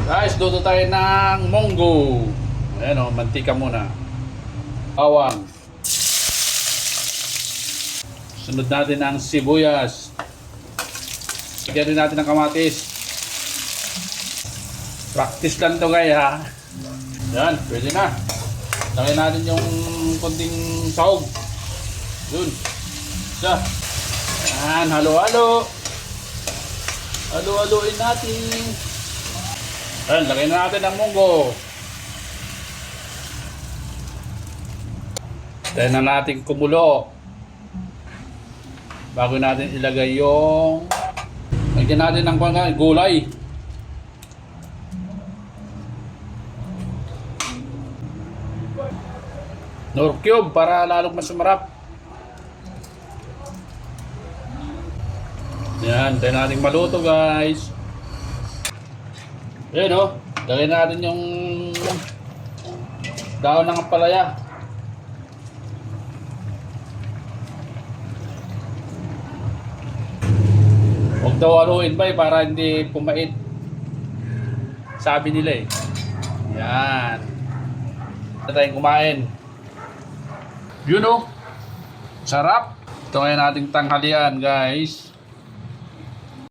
Guys, luto tayo ng munggo. Ayan o, mantika muna. Bawang. Sunod natin ang sibuyas. Lagyan rin natin ng kamatis. Practice lang to guys ha. Yan, pwede na. Lagyan natin yung konting sahog. Yun. Isa. Yan, halo-halo. Halo-haloin natin. Ayan, lagyan na natin ang munggo. Tayo na natin kumulo. Bago natin ilagay yung lagyan natin ng gulay. Nor cube para lalong mas sumarap. Yan, tayo natin maluto guys. Ayan o, lagyan natin yung daon ng ampalaya. Huwag daw haluin ba para hindi pumait. Sabi nila eh. Yan. Ito tayong kumain. Yun o. Sarap. Ito ngayon nating tanghalian guys.